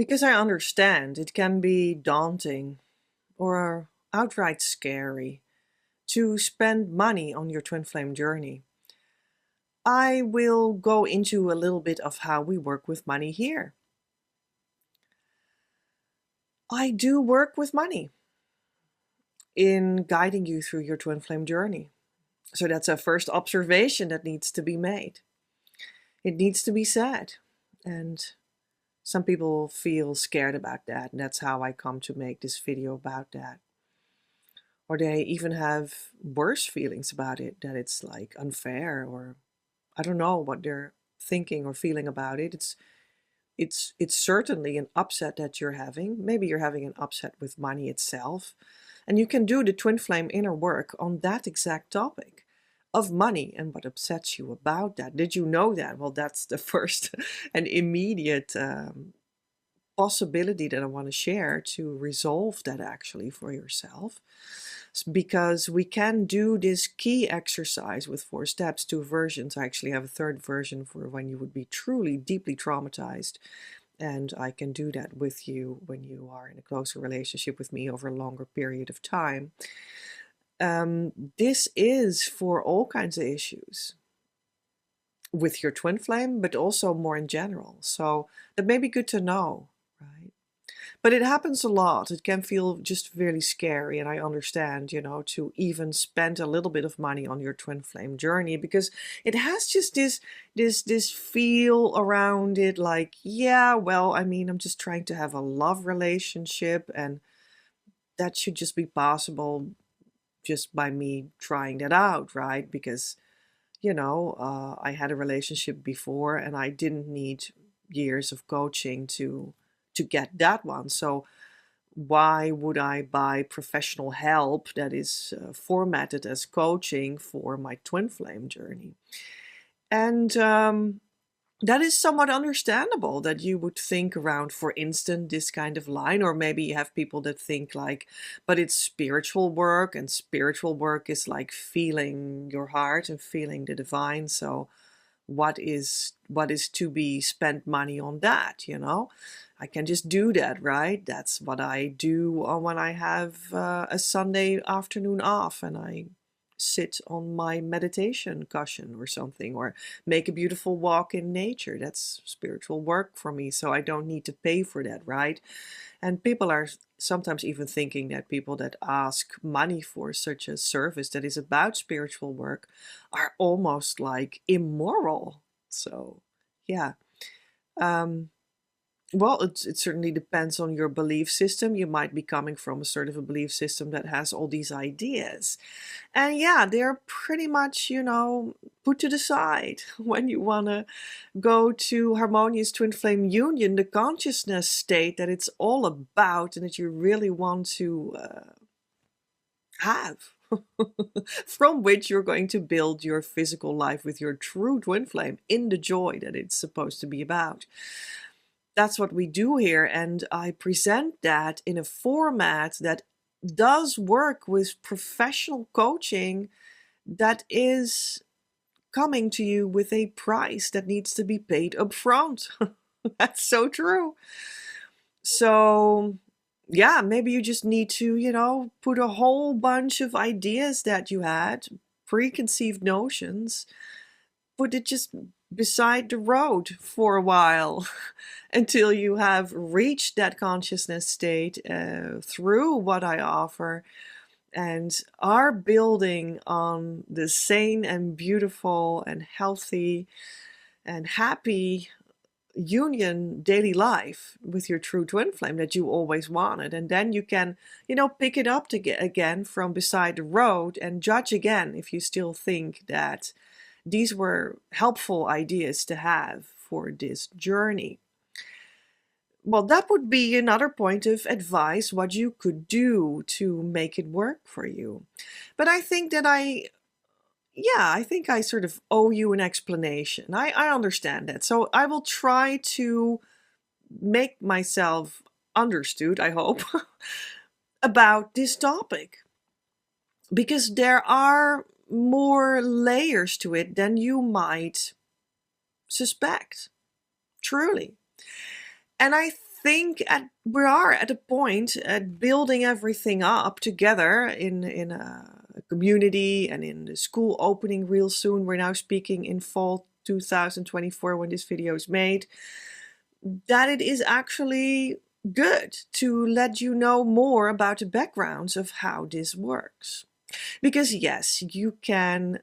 Because I understand it can be daunting or outright scary to spend money on your twin flame journey. I will go into a little bit of how we work with money here. I do work with money in guiding you through your twin flame journey. So that's a first observation that needs to be made. It needs to be said. And some people feel scared about that, and that's how I come to make this video about that. Or they even have worse feelings about it, that it's like unfair, or I don't know what they're thinking or feeling about it. It's certainly an upset that you're having. Maybe you're having an upset with money itself. And you can do the twin flame inner work on that exact topic of money and what upsets you about that. Did you know that? Well, that's the first and immediate possibility that I want to share to resolve that actually for yourself. Because we can do this key exercise with 4 steps, 2 versions. I actually have a 3rd version for when you would be truly deeply traumatized. And I can do that with you when you are in a closer relationship with me over a longer period of time. This is for all kinds of issues with your twin flame, but also more in general. So that may be good to know, right? But it happens a lot. It can feel just really scary, and I understand, to even spend a little bit of money on your twin flame journey, because it has just this feel around it like, yeah, well, I mean, I'm just trying to have a love relationship, and that should just be possible just by me trying that out, right? Because, I had a relationship before, and I didn't need years of coaching to get that one. So why would I buy professional help that is formatted as coaching for my twin flame journey? And that is somewhat understandable that you would think around, for instance, this kind of line. Or maybe you have people that think like, but it's spiritual work, and spiritual work is like feeling your heart and feeling the divine. So what is to be spent money on that, I can just do that, right? That's what I do when I have a Sunday afternoon off, and I sit on my meditation cushion or something, or make a beautiful walk in nature. That's spiritual work for me, so I don't need to pay for that, right? And people are sometimes even thinking that people that ask money for such a service that is about spiritual work are almost like immoral. So, yeah. Well, it certainly depends on your belief system. You might be coming from a sort of a belief system that has all these ideas. And yeah, they're pretty much, put to the side when you want to go to harmonious twin flame union, the consciousness state that it's all about and that you really want to have. From which you're going to build your physical life with your true twin flame in the joy that it's supposed to be about. That's what we do here, and I present that in a format that does work with professional coaching that is coming to you with a price that needs to be paid up front. That's so true. So yeah, maybe you just need to, put a whole bunch of ideas that you had, preconceived notions, put it just beside the road for a while until you have reached that consciousness state through what I offer, and are building on the sane and beautiful and healthy and happy union daily life with your true twin flame that you always wanted. And then you can, pick it up again from beside the road and judge again if you still think that these were helpful ideas to have for this journey. Well, that would be another point of advice, what you could do to make it work for you. But I think that I think I sort of owe you an explanation. I understand that. So I will try to make myself understood, I hope, about this topic. Because there are more layers to it than you might suspect, truly. And I we are at a point at building everything up together in a community and in the school opening real soon. We're now speaking in fall 2024 when this video is made, that it is actually good to let you know more about the backgrounds of how this works. Because yes, you can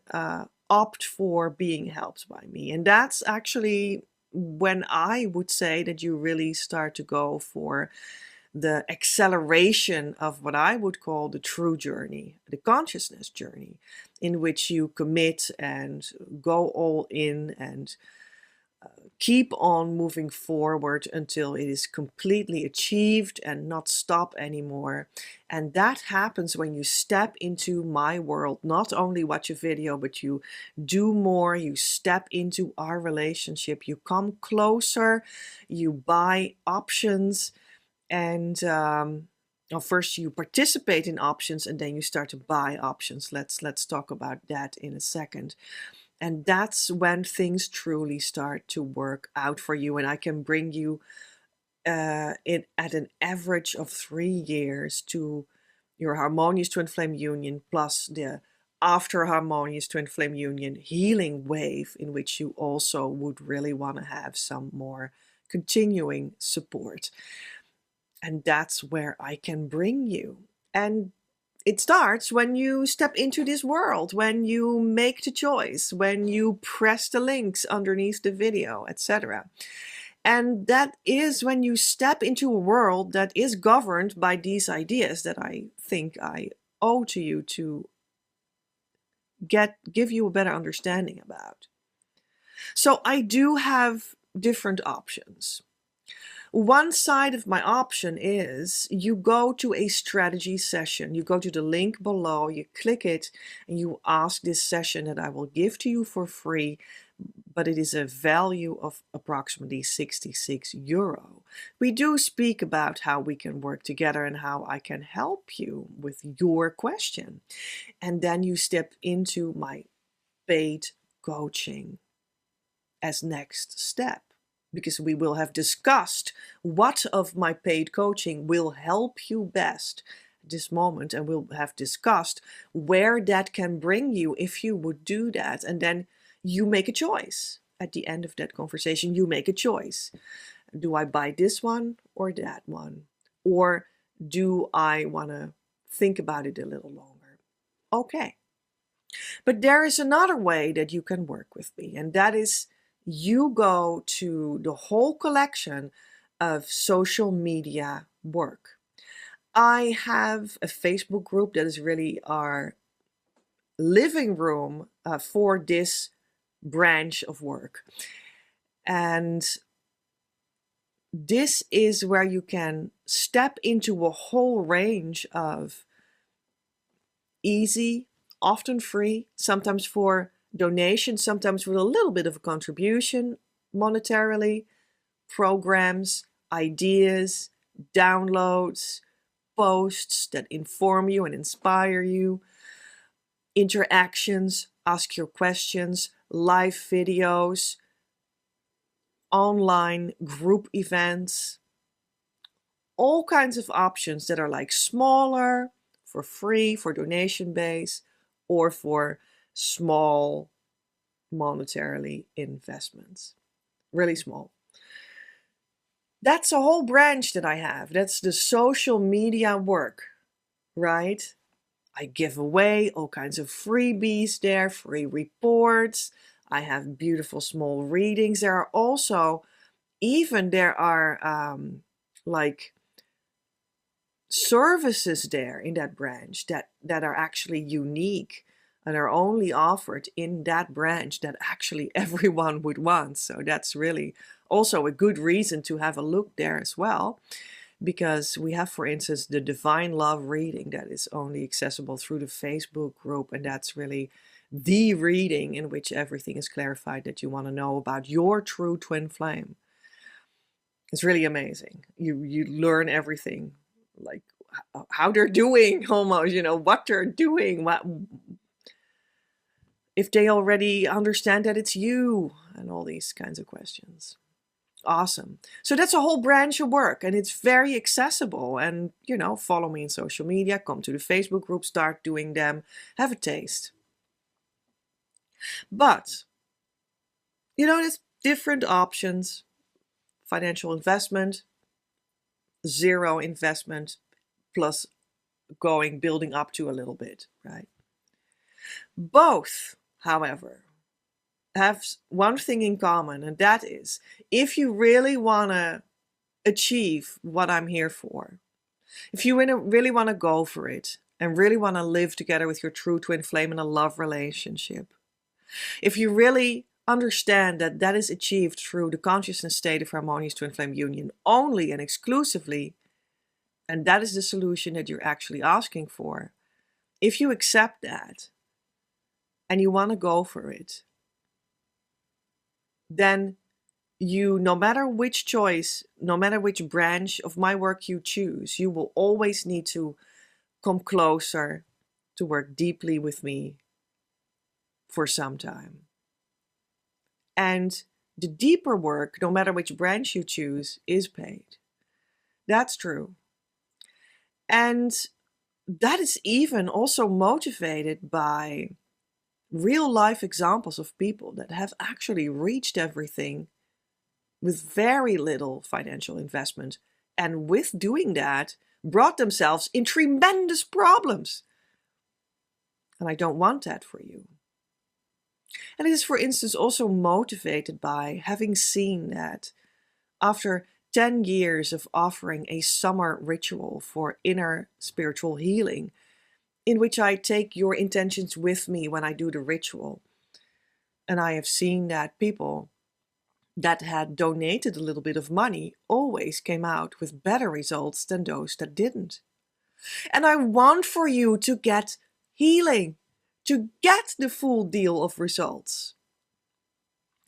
opt for being helped by me. And that's actually when I would say that you really start to go for the acceleration of what I would call the true journey, the consciousness journey, in which you commit and go all in and keep on moving forward until it is completely achieved and not stop anymore. And that happens when you step into my world, not only watch a video, but you do more, you step into our relationship, you come closer, you buy options, and well, first you participate in options and then you start to buy options. Let's talk about that in a second. And that's when things truly start to work out for you. And I can bring you at an average of 3 years to your harmonious twin flame union plus the after harmonious twin flame union healing wave, in which you also would really want to have some more continuing support. And that's where I can bring you. And it starts when you step into this world, when you make the choice, when you press the links underneath the video, etc. And that is when you step into a world that is governed by these ideas that I think I owe to you to give you a better understanding about. So I do have different options. One side of my option is you go to a strategy session. You go to the link below, you click it, and you ask this session that I will give to you for free, but it is a value of approximately €66. We do speak about how we can work together and how I can help you with your question. And then you step into my paid coaching as next step, because we will have discussed what of my paid coaching will help you best at this moment, and we'll have discussed where that can bring you if you would do that. And then you make a choice. At the end of that conversation, you make a choice. Do I buy this one or that one? Or do I want to think about it a little longer? Okay. But there is another way that you can work with me, and that is you go to the whole collection of social media work. I have a Facebook group that is really our living room for this branch of work. And this is where you can step into a whole range of easy, often free, sometimes for donation, sometimes with a little bit of a contribution monetarily, programs, ideas, downloads, posts that inform you and inspire you, interactions, ask your questions, live videos, online group events, all kinds of options that are like smaller, for free, for donation base, or for small monetarily investments, really small. That's a whole branch that I have. That's the social media work, right? I give away all kinds of freebies there, free reports. I have beautiful small readings. There are also, there are like services there in that branch that are actually unique and are only offered in that branch that actually everyone would want. So that's really also a good reason to have a look there as well, because we have, for instance, the Divine Love reading that is only accessible through the Facebook group, and that's really the reading in which everything is clarified that you want to know about your true twin flame. It's really amazing. You learn everything, like how they're doing, almost, what they're doing, what if they already understand that it's you, and all these kinds of questions. Awesome. So that's a whole branch of work, and it's very accessible. And, follow me on social media, come to the Facebook group, start doing them, have a taste. But, there's different options: financial investment, zero investment, plus building up to a little bit, right? Both, however, have one thing in common, and that is, if you really want to achieve what I'm here for, if you really want to go for it and really want to live together with your true twin flame in a love relationship, if you really understand that that is achieved through the consciousness state of harmonious twin flame union only and exclusively, and that is the solution that you're actually asking for, if you accept that and you want to go for it, then you, no matter which choice, no matter which branch of my work you choose, you will always need to come closer to work deeply with me for some time. And the deeper work, no matter which branch you choose, is paid. That's true. And that is even also motivated by real life examples of people that have actually reached everything with very little financial investment, and with doing that, brought themselves in tremendous problems. And I don't want that for you. And it is, for instance, also motivated by having seen that after 10 years of offering a summer ritual for inner spiritual healing, in which I take your intentions with me when I do the ritual, and I have seen that people that had donated a little bit of money always came out with better results than those that didn't. And I want for you to get healing, to get the full deal of results.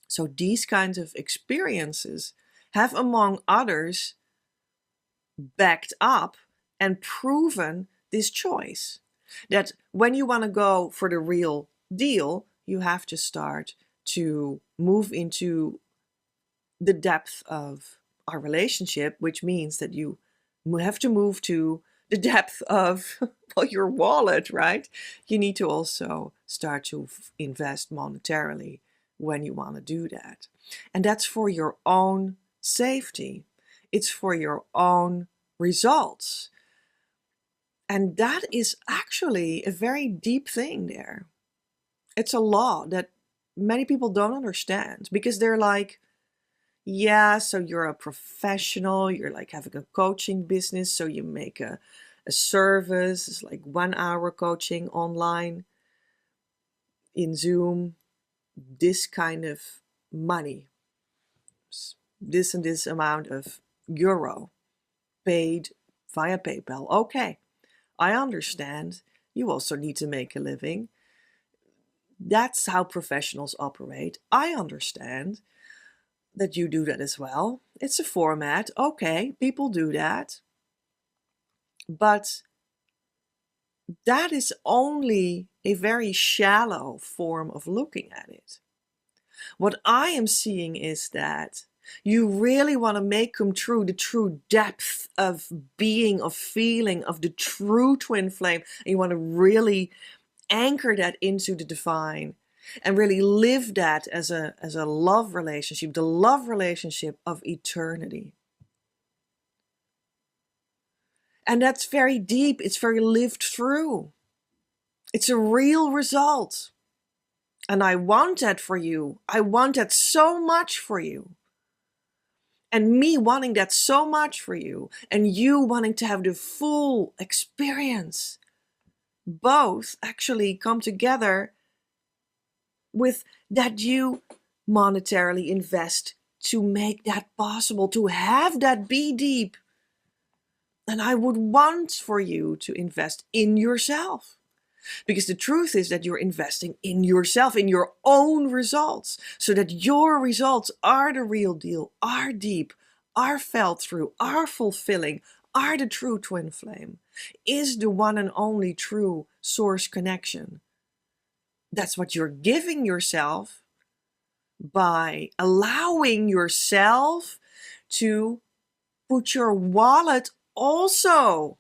So these kinds of experiences have, among others, backed up and proven this choice. That when you want to go for the real deal, you have to start to move into the depth of our relationship, which means that you have to move to the depth of your wallet, right? You need to also start to invest monetarily when you want to do that. And that's for your own safety. It's for your own results. And that is actually a very deep thing there. It's a law that many people don't understand, because they're like, yeah, so you're a professional, you're like having a coaching business, so you make a service, it's like 1 hour coaching online in Zoom, this kind of money, this and this amount of euro paid via PayPal. Okay, I understand. You also need to make a living. That's how professionals operate. I understand that you do that as well. It's a format. Okay, people do that. But that is only a very shallow form of looking at it. What I am seeing is that you really want to make come true the true depth of being, of feeling, of the true twin flame. And you want to really anchor that into the divine and really live that as a love relationship, the love relationship of eternity. And that's very deep. It's very lived through. It's a real result. And I want that for you. I want that so much for you. And me wanting that so much for you, and you wanting to have the full experience, both actually come together with that you monetarily invest to make that possible, to have that be deep. And I would want for you to invest in yourself. Because the truth is that you're investing in yourself, in your own results, so that your results are the real deal, are deep, are felt through, are fulfilling, are the true twin flame, is the one and only true source connection. That's what you're giving yourself by allowing yourself to put your wallet also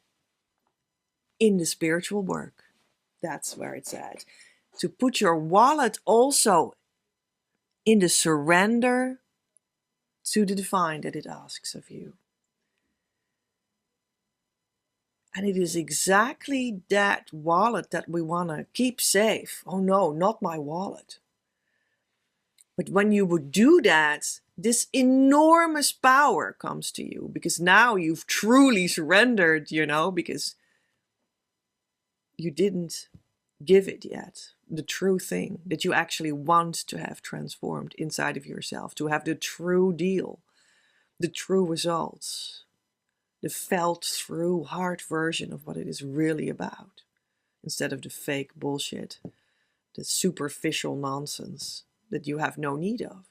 in the spiritual work. That's where it's at. To put your wallet also in the surrender to the divine that it asks of you. And it is exactly that wallet that we want to keep safe. Oh no, not my wallet. But when you would do that, this enormous power comes to you, because now you've truly surrendered, because you didn't give it yet. The true thing that you actually want to have transformed inside of yourself, to have the true deal, the true results, the felt through heart version of what it is really about, instead of the fake bullshit, the superficial nonsense that you have no need of.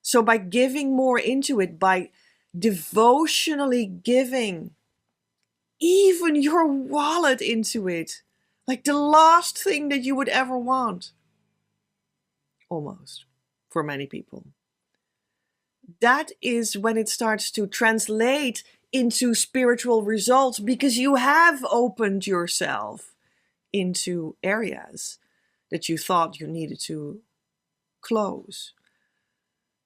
So by giving more into it, by devotionally giving even your wallet into it, like the last thing that you would ever want, almost, for many people, that is when it starts to translate into spiritual results, because you have opened yourself into areas that you thought you needed to close,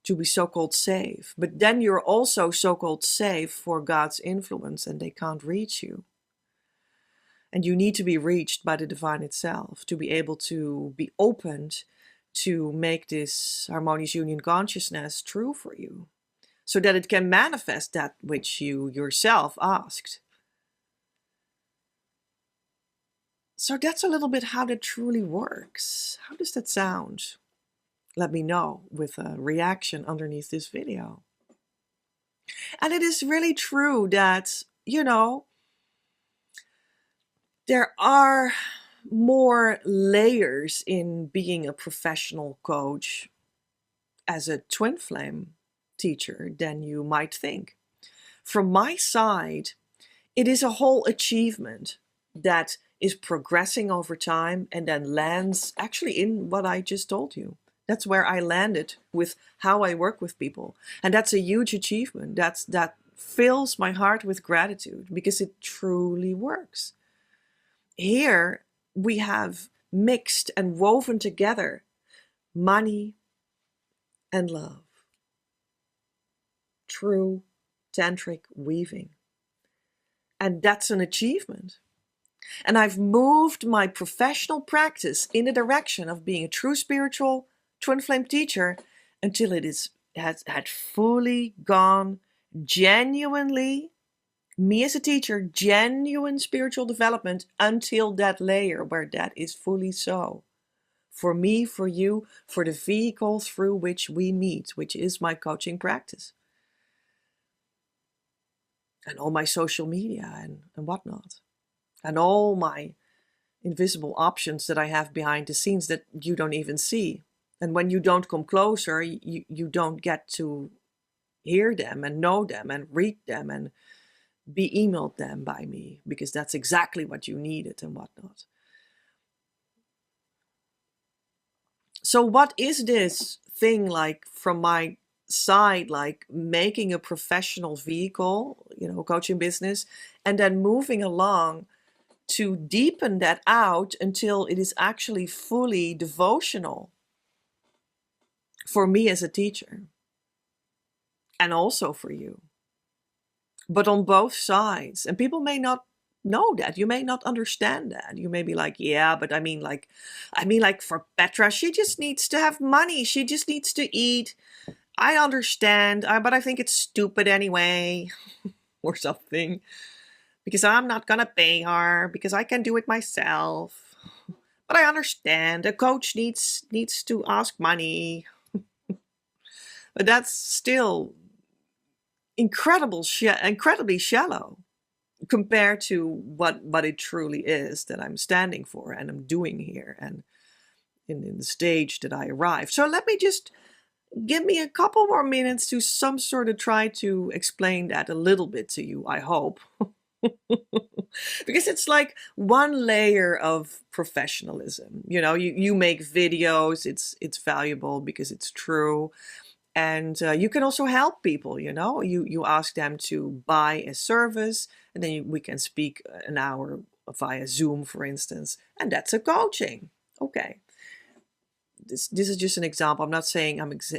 to be so-called safe. But then you're also so-called safe for God's influence, and they can't reach you. And you need to be reached by the divine itself to be able to be opened to make this harmonious union consciousness true for you, so that it can manifest that which you yourself asked. So that's a little bit how that truly works. How does that sound? Let me know with a reaction underneath this video. And it is really true that, there are more layers in being a professional coach as a twin flame teacher than you might think. From my side, it is a whole achievement that is progressing over time and then lands actually in what I just told you. That's where I landed with how I work with people. And that's a huge achievement. That fills my heart with gratitude, because it truly works. Here we have mixed and woven together money and love. True tantric weaving. And that's an achievement. And I've moved my professional practice in the direction of being a true spiritual twin flame teacher until it had fully gone genuinely, me as a teacher, genuine spiritual development until that layer where that is fully so. For me, for you, for the vehicle through which we meet, which is my coaching practice. And all my social media and whatnot. And all my invisible options that I have behind the scenes that you don't even see. And when you don't come closer, you don't get to hear them and know them and read them and be emailed them by me, because that's exactly what you needed and whatnot. So what is this thing like from my side, like making a professional vehicle, coaching business, and then moving along to deepen that out until it is actually fully devotional for me as a teacher, and also for you, but on both sides. And people may not know that. You may not understand that. You may be like, yeah, but I mean like for Petra, she just needs to have money. She just needs to eat. I understand, but I think it's stupid anyway, or something, because I'm not gonna pay her because I can do it myself. But I understand a coach needs to ask money. But that's still incredibly shallow compared to what it truly is that I'm standing for and I'm doing here and in the stage that I arrived. So let me just give me a couple more minutes to some sort of try to explain that a little bit to you, I hope. Because it's like one layer of professionalism. You make videos, it's valuable because it's true. And you can also help people, you ask them to buy a service, and then we can speak an hour via Zoom, for instance, and that's a coaching. Okay. This is just an example. I'm not saying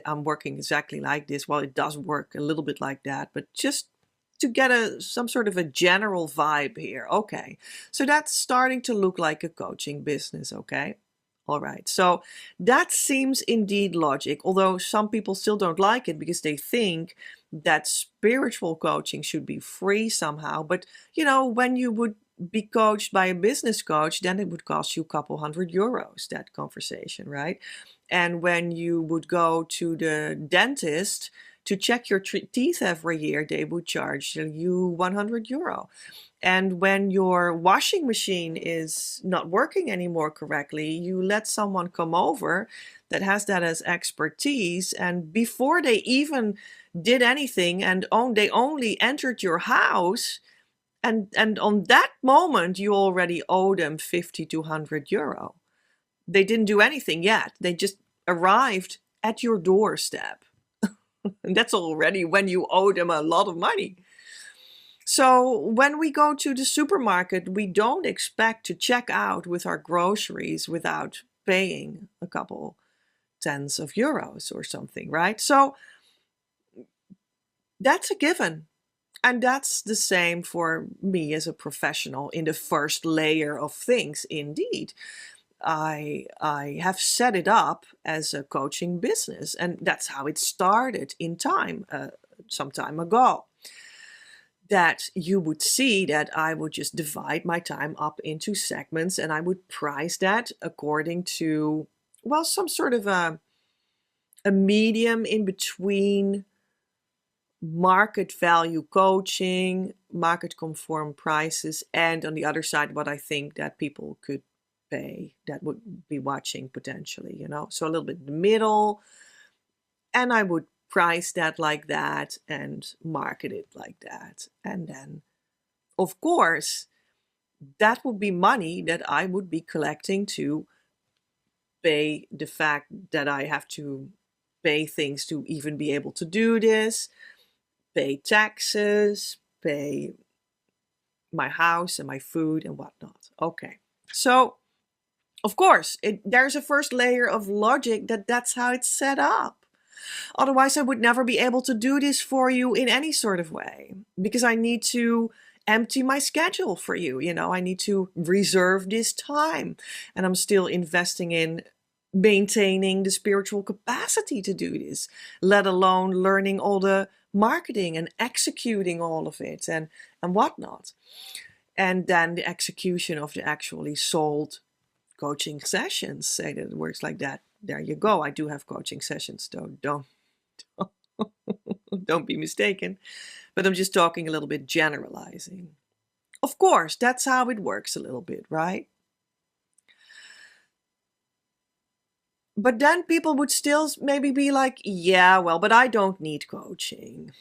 I'm working exactly like this. Well, it does work a little bit like that, but just to get some sort of a general vibe here. Okay, so that's starting to look like a coaching business. Okay, all right. So that seems indeed logic, although some people still don't like it because they think that spiritual coaching should be free somehow. But when you would be coached by a business coach, then it would cost you a couple €100, that conversation, right? And when you would go to the dentist to check your teeth every year, they would charge you €100. And when your washing machine is not working anymore correctly, you let someone come over that has that as expertise, and before they even did anything, and they only entered your house, and on that moment, you already owe them 50 to €100. They didn't do anything yet. They just arrived at your doorstep. And that's already when you owe them a lot of money. So when we go to the supermarket, we don't expect to check out with our groceries without paying a couple tens of euros or something, right? So that's a given. And that's the same for me as a professional in the first layer of things. Indeed, I have set it up as a coaching business, and that's how it started in time, some time ago. That you would see that I would just divide my time up into segments, and I would price that according to, well, some sort of a medium in between market value coaching, market conform prices, and on the other side, what I think that people could pay that would be watching potentially, so a little bit in the middle. And I would price that like that and market it like that. And then, of course, that would be money that I would be collecting to pay the fact that I have to pay things to even be able to do this, pay taxes, pay my house and my food and whatnot. Okay, so of course, there's a first layer of logic that's how it's set up. Otherwise, I would never be able to do this for you in any sort of way, because I need to empty my schedule for you. I need to reserve this time, and I'm still investing in maintaining the spiritual capacity to do this, let alone learning all the marketing and executing all of it and whatnot. And then the execution of the actually sold coaching sessions. Say that it works like that. There you go. I do have coaching sessions, though. Don't be mistaken. But I'm just talking a little bit generalizing. Of course, that's how it works a little bit, right? But then people would still maybe be like, yeah, well, but I don't need coaching.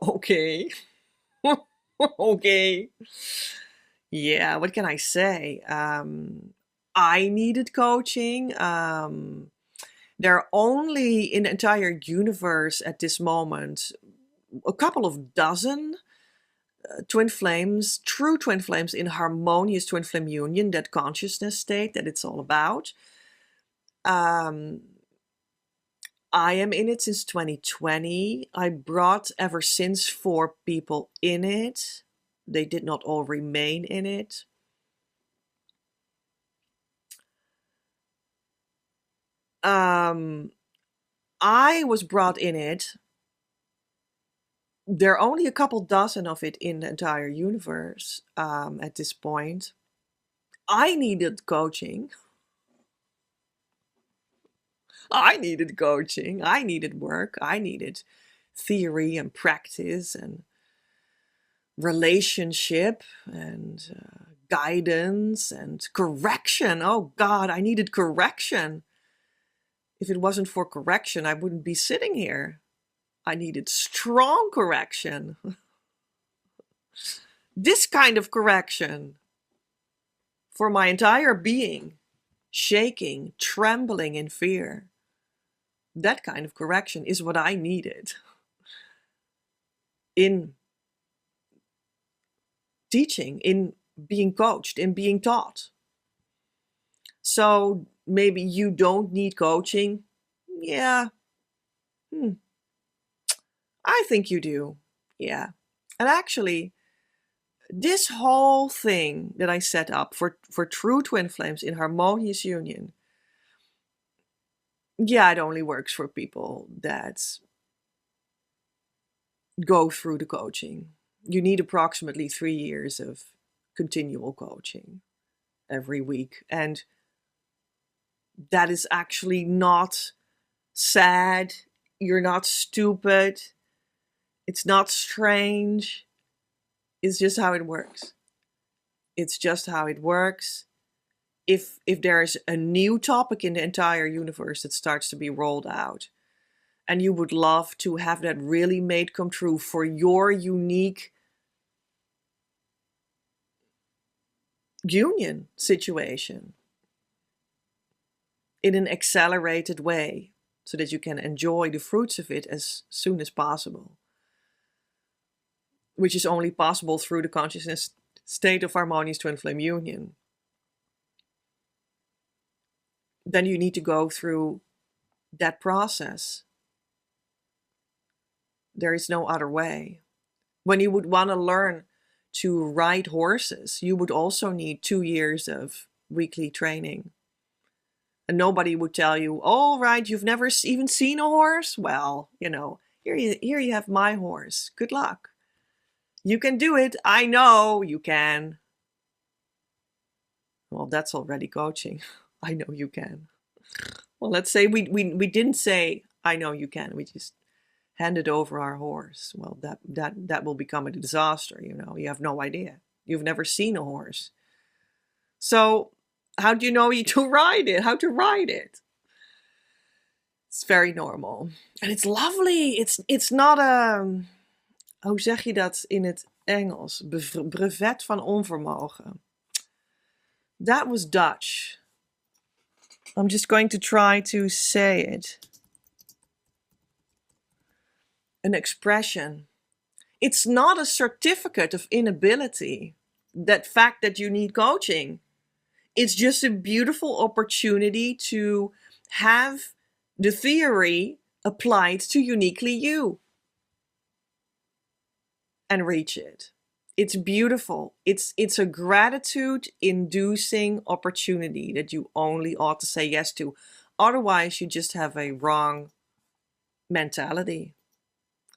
Okay. Okay. Yeah, what can I say? I needed coaching. There are only in the entire universe at this moment a couple of dozen twin flames, true twin flames in harmonious twin flame union, that consciousness state that it's all about. I am in it since 2020. I brought ever since 4 people in it. They did not all remain in it. I was brought in it. There are only a couple dozen of it in the entire universe at this point. I needed coaching. I needed coaching. I needed work. I needed theory and practice and relationship and guidance and correction. Oh God, I needed correction. If it wasn't for correction, I wouldn't be sitting here. I needed strong correction. This kind of correction for my entire being, shaking, trembling in fear. That kind of correction is what I needed in teaching, in being coached, in being taught. So maybe you don't need coaching. Yeah, I think you do. Yeah. And actually, this whole thing that I set up for true twin flames in harmonious union, yeah, it only works for people that go through the coaching. You need approximately 3 years of continual coaching every week. And that is actually not sad. You're not stupid. It's not strange. It's just how it works. It's just how it works. If there's a new topic in the entire universe that starts to be rolled out, and you would love to have that really made come true for your unique union situation in an accelerated way so that you can enjoy the fruits of it as soon as possible, which is only possible through the consciousness state of harmonious twin flame union, then you need to go through that process. There is no other way. When you would want to learn to ride horses, you would also need 2 years of weekly training. And nobody would tell you, all right, you've never even seen a horse? Well, here you have my horse. Good luck. You can do it. I know you can. Well, that's already coaching. I know you can. Well, let's say we didn't say, I know you can. We just handed over our horse. Well, that will become a disaster. You have no idea. You've never seen a horse. So how do you know how to ride it? It's very normal. And it's lovely. It's not a, hoe zeg je dat in het Engels? Brevet van onvermogen. That was Dutch. I'm just going to try to say it. An expression. It's not a certificate of inability, that fact that you need coaching. It's just a beautiful opportunity to have the theory applied to uniquely you and reach it. It's beautiful. It's a gratitude-inducing opportunity that you only ought to say yes to. Otherwise, you just have a wrong mentality,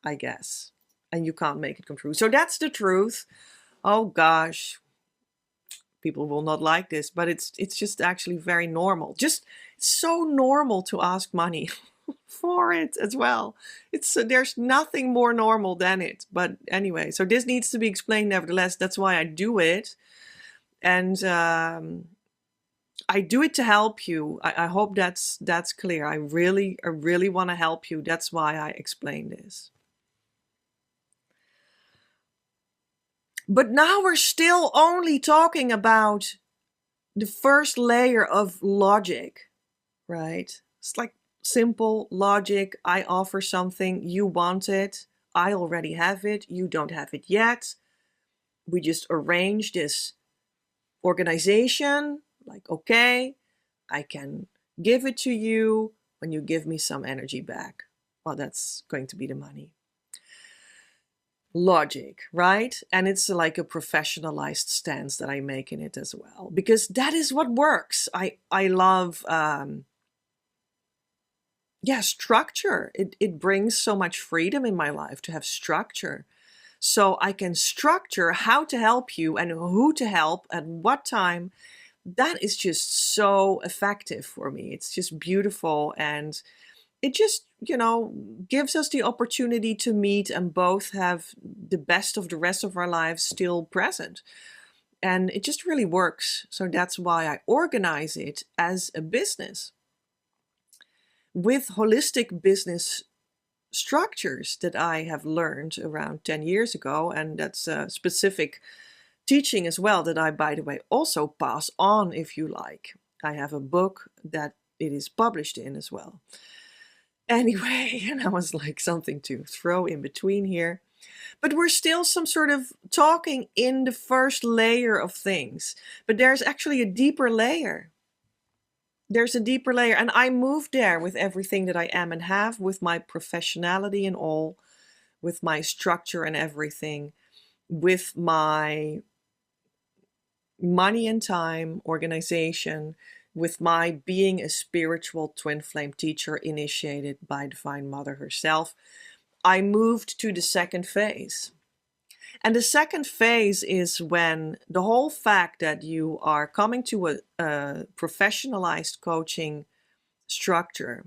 I guess, and you can't make it come true. So that's the truth. Oh gosh, people will not like this, but it's just actually very normal. Just so normal to ask money for it as well. There's nothing more normal than it. But anyway, so this needs to be explained nevertheless. That's why I do it. And I do it to help you. I hope that's clear. I really want to help you. That's why I explain this. But now we're still only talking about the first layer of logic, right? It's like simple logic. I offer something, you want it, I already have it, you don't have it yet. We just arrange this organization, like, okay, I can give it to you when you give me some energy back. Well, that's going to be the money. Logic, right? And it's like a professionalized stance that I make in it as well, because that is what works. I love structure. It brings so much freedom in my life to have structure. So I can structure how to help you and who to help at what time. That is just so effective for me. It's just beautiful, and it just, gives us the opportunity to meet and both have the best of the rest of our lives still present. And it just really works. So that's why I organize it as a business with holistic business structures that I have learned around 10 years ago. And that's a specific teaching as well that I, by the way, also pass on if you like. I have a book that it is published in as well. Anyway, and that was like something to throw in between here. But we're still some sort of talking in the first layer of things. But there's actually a deeper layer. There's a deeper layer. And I moved there with everything that I am and have, with my professionality and all, with my structure and everything, with my money and time, organization, with my being a spiritual twin flame teacher initiated by Divine Mother herself. I moved to the second phase. And the second phase is when the whole fact that you are coming to a professionalized coaching structure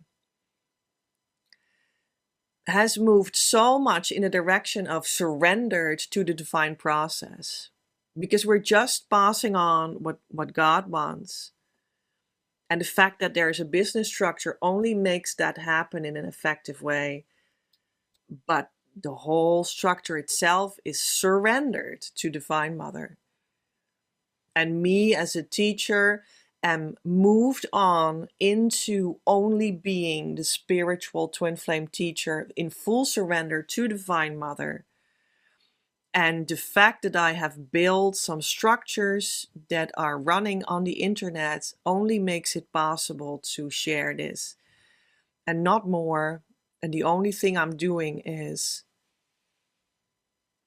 has moved so much in the direction of surrendered to the divine process, because we're just passing on what God wants. And the fact that there is a business structure only makes that happen in an effective way. But the whole structure itself is surrendered to Divine Mother. And me as a teacher am moved on into only being the spiritual twin flame teacher in full surrender to Divine Mother. And the fact that I have built some structures that are running on the internet only makes it possible to share this, and not more. And the only thing I'm doing is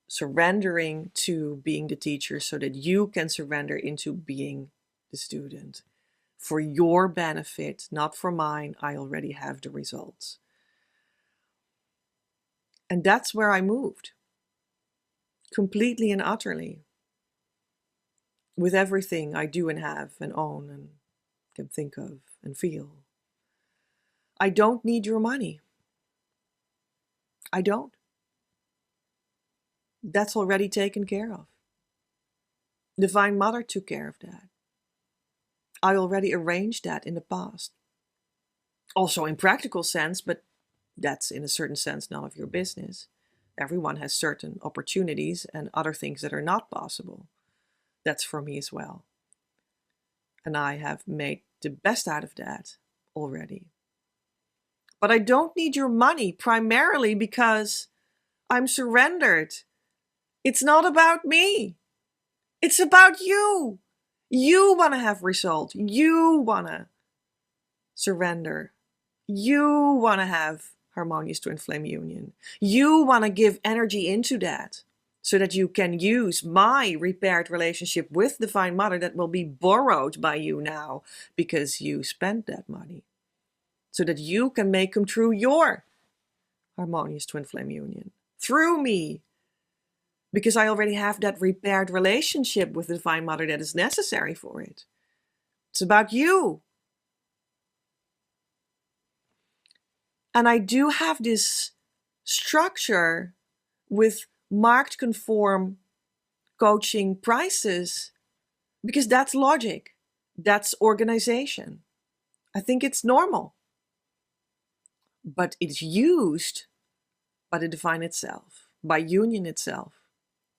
surrendering to being the teacher so that you can surrender into being the student. For your benefit, not for mine. I already have the results. And that's where I moved. Completely and utterly. With everything I do and have and own and can think of and feel. I don't need your money. I don't. That's already taken care of. Divine Mother took care of that. I already arranged that in the past. Also in practical sense, but that's in a certain sense none of your business. Everyone has certain opportunities and other things that are not possible. That's for me as well. And I have made the best out of that already. But I don't need your money primarily because I'm surrendered. It's not about me. It's about you. You want to have result. You want to surrender. You want to have harmonious twin flame union. You want to give energy into that so that you can use my repaired relationship with Divine Mother that will be borrowed by you now because you spent that money, so that you can make come true your harmonious twin flame union through me, because I already have that repaired relationship with the Divine Mother that is necessary for it. It's about you. And I do have this structure with marked conform coaching prices because that's logic. That's organization. I think it's normal. But it's used by the divine itself, by union itself.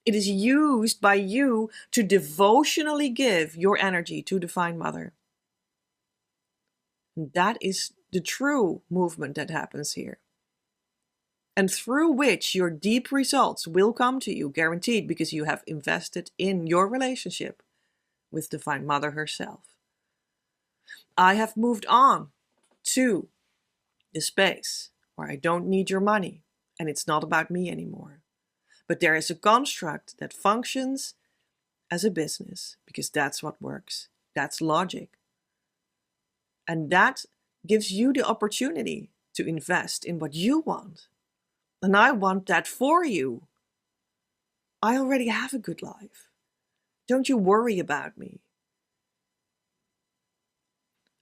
It is used by you to devotionally give your energy to Divine Mother. And that is the true movement that happens here. And through which your deep results will come to you, guaranteed, because you have invested in your relationship with Divine Mother herself. I have moved on to the space where I don't need your money and it's not about me anymore. But there is a construct that functions as a business because that's what works. That's logic. And that gives you the opportunity to invest in what you want. And I want that for you. I already have a good life. Don't you worry about me.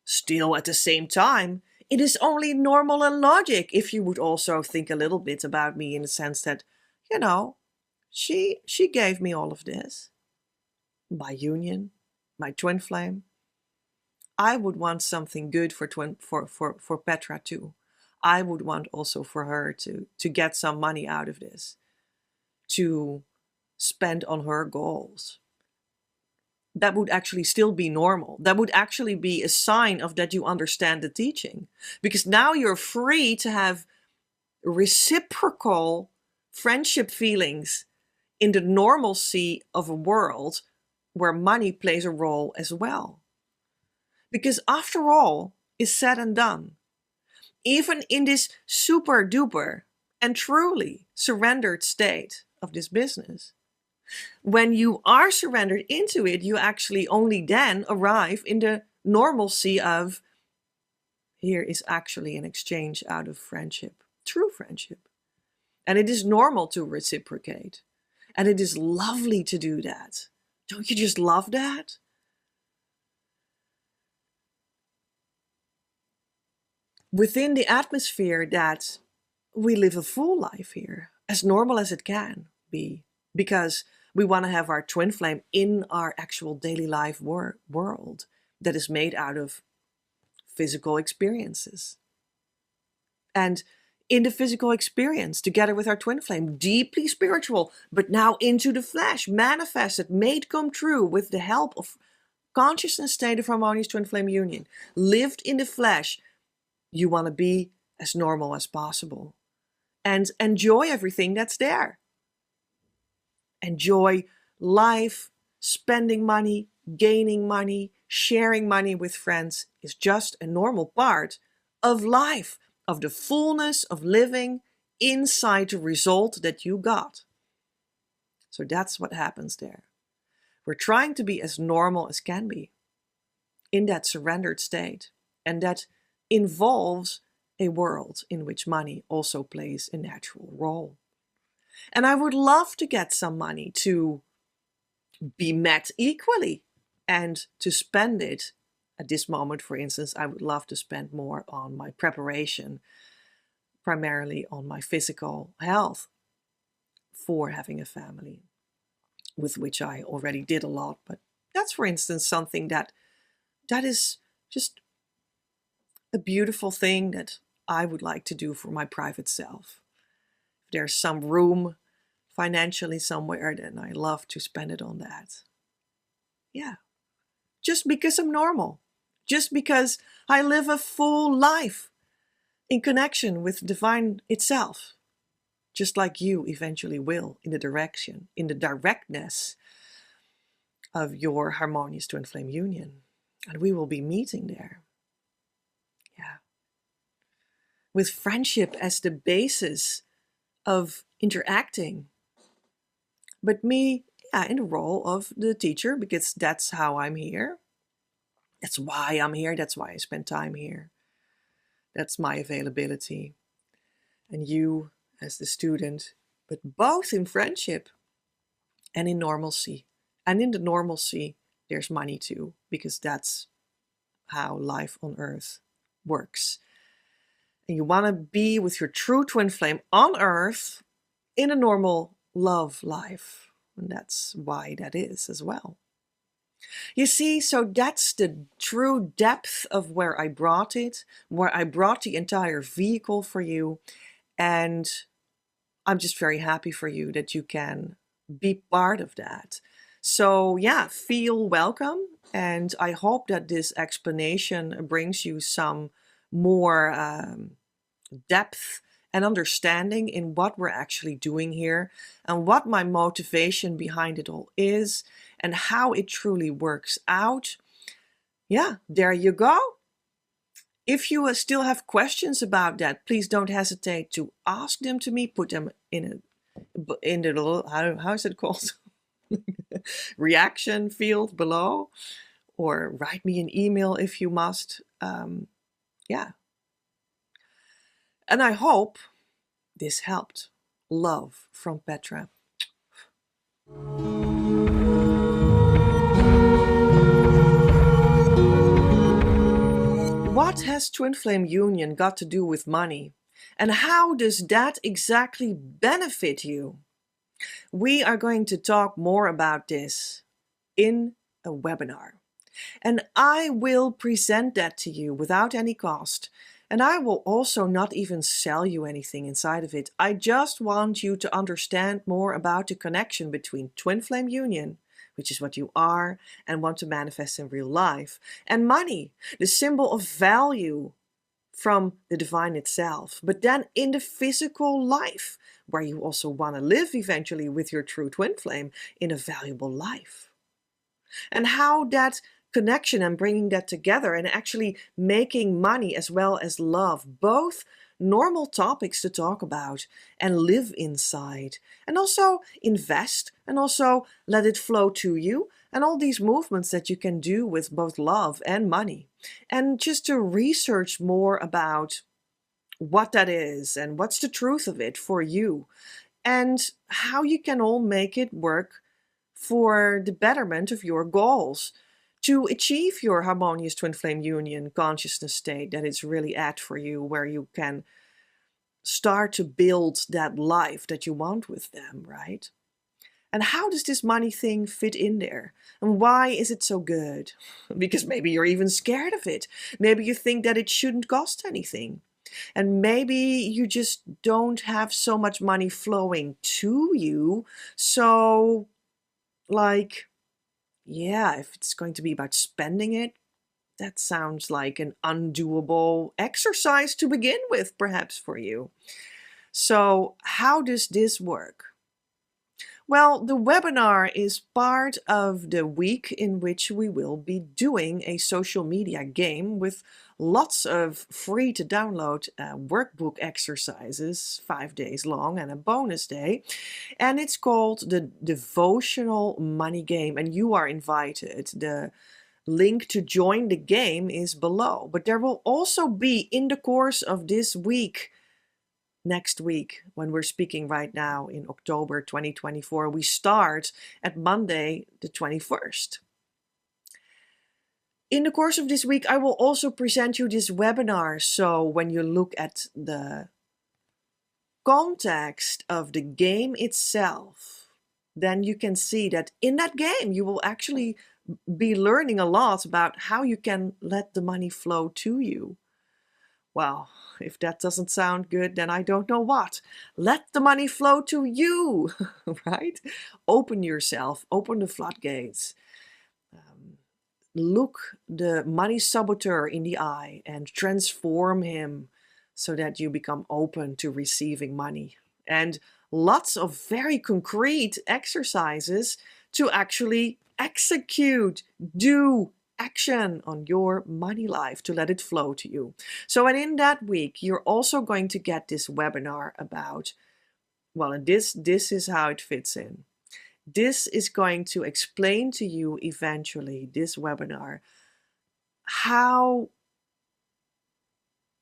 Still, at the same time, it is only normal and logic if you would also think a little bit about me in the sense that, you know, she gave me all of this. By union, my twin flame. I would want something good for Petra too. I would want also for her to get some money out of this, to spend on her goals. that would actually still be normal. That would actually be a sign of that you understand the teaching. Because now you're free to have reciprocal friendship feelings in the normalcy of a world where money plays a role as well. Because after all is said and done, even in this super duper and truly surrendered state of this business, when you are surrendered into it, you actually only then arrive in the normalcy of here is actually an exchange out of friendship, true friendship. And it is normal to reciprocate. And it is lovely to do that. Don't you just love that? Within the atmosphere that we live a full life here, as normal as it can be, because we want to have our twin flame in our actual daily life world that is made out of physical experiences. And in the physical experience, together with our twin flame, deeply spiritual, but now into the flesh, manifested, made come true with the help of consciousness state of harmonious twin flame union, lived in the flesh, you want to be as normal as possible and enjoy everything that's there. Enjoy life, spending money, gaining money, sharing money with friends is just a normal part of life, of the fullness of living inside the result that you got. So that's what happens there. We're trying to be as normal as can be in that surrendered state, and that involves a world in which money also plays a natural role. And I would love to get some money to be met equally and to spend it. At this moment, for instance, I would love to spend more on my preparation, primarily on my physical health for having a family, with which I already did a lot. But that's, for instance, something that is just a beautiful thing that I would like to do for my private self. If there's some room financially somewhere, then I love to spend it on that. Yeah. Just because I'm normal. Just because I live a full life in connection with divine itself. Just like you eventually will in the directness of your harmonious twin flame union. And we will be meeting there. Yeah. With friendship as the basis of interacting. But me, in the role of the teacher, because that's how I'm here. That's why I'm here. That's why I spend time here. That's my availability. And you as the student, but both in friendship and in normalcy. And in the normalcy, there's money too, because that's how life on earth works. And you want to be with your true twin flame on earth in a normal love life. And that's why that is as well. You see, so that's the true depth of where I brought it, where I brought the entire vehicle for you. And I'm just very happy for you that you can be part of that. So yeah, feel welcome. And I hope that this explanation brings you some more depth and understanding in what we're actually doing here and what my motivation behind it all is and how it truly works out. Yeah, there you go. If you still have questions about that, please don't hesitate to ask them to me. Put them in the little, how is it called? Reaction field below, or write me an email if you must. Yeah. And I hope this helped. Love from Petra. What has twin flame union got to do with money? And how does that exactly benefit you? We are going to talk more about this in a webinar. And I will present that to you without any cost. And I will also not even sell you anything inside of it. I just want you to understand more about the connection between twin flame union, which is what you are and want to manifest in real life. And money, the symbol of value from the divine itself, but then in the physical life, where you also want to live eventually with your true twin flame in a valuable life. And how that connection and bringing that together and actually making money as well as love, both normal topics to talk about and live inside, and also invest and also let it flow to you, and all these movements that you can do with both love and money. And just to research more about what that is and what's the truth of it for you, and how you can all make it work for the betterment of your goals to achieve your harmonious twin flame union consciousness state that it's really at for you, where you can start to build that life that you want with them, right? And how does this money thing fit in there? And why is it so good? Because maybe you're even scared of it. Maybe you think that it shouldn't cost anything. And maybe you just don't have so much money flowing to you. So, like, yeah, if it's going to be about spending it, that sounds like an undoable exercise to begin with, perhaps for you. So, how does this work? Well, the webinar is part of the week in which we will be doing a social media game with lots of free to download workbook exercises, 5 days long, and a bonus day. And it's called the Devotional Money Game, and you are invited. The link to join the game is below. But there will also be, in the course of this week, next week, when we're speaking right now in October 2024, we start at Monday the 21st. In the course of this week, I will also present you this webinar. So when you look at the context of the game itself, then you can see that in that game, you will actually be learning a lot about how you can let the money flow to you. Well, if that doesn't sound good, then I don't know what. Let the money flow to you, right? Open yourself, open the floodgates. Look the money saboteur in the eye and transform him so that you become open to receiving money. And lots of very concrete exercises to actually execute, do action on your money life to let it flow to you. So, and in that week, you're also going to get this webinar about, well, and this is how it fits in. This is going to explain to you eventually, this webinar, how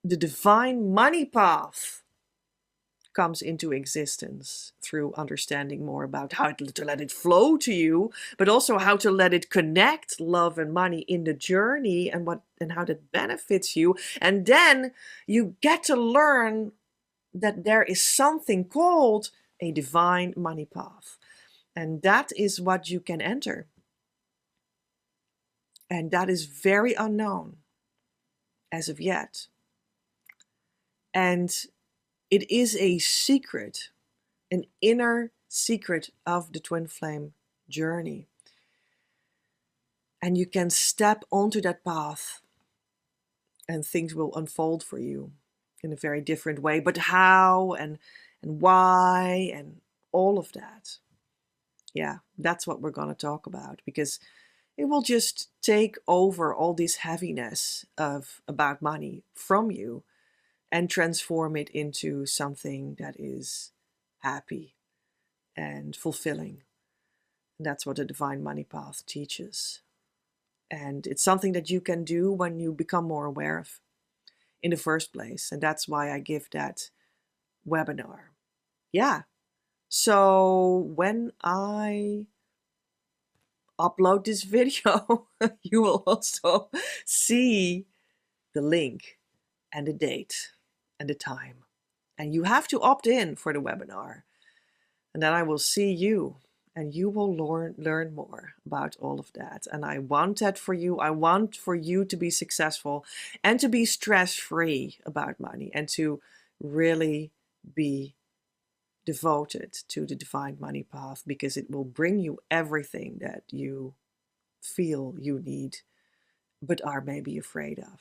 the divine money path comes into existence through understanding more about how to let it flow to you, but also how to let it connect love and money in the journey, and how that benefits you. And then you get to learn that there is something called a divine money path. And that is what you can enter. And that is very unknown as of yet. And it is a secret, an inner secret of the twin flame journey. And you can step onto that path and things will unfold for you in a very different way. But how and why and all of that. Yeah, that's what we're going to talk about, because it will just take over all this heaviness about money from you and transform it into something that is happy and fulfilling. And that's what the Divine Money Path teaches. And it's something that you can do when you become more aware of in the first place. And that's why I give that webinar. Yeah. So when I upload this video, you will also see the link and the date and the time. And you have to opt in for the webinar. And then I will see you and you will learn more about all of that. And I want that for you. I want for you to be successful and to be stress-free about money and to really be devoted to the divine money path, because it will bring you everything that you feel you need but are maybe afraid of.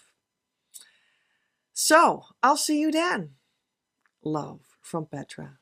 So I'll see you then. Love from Petra.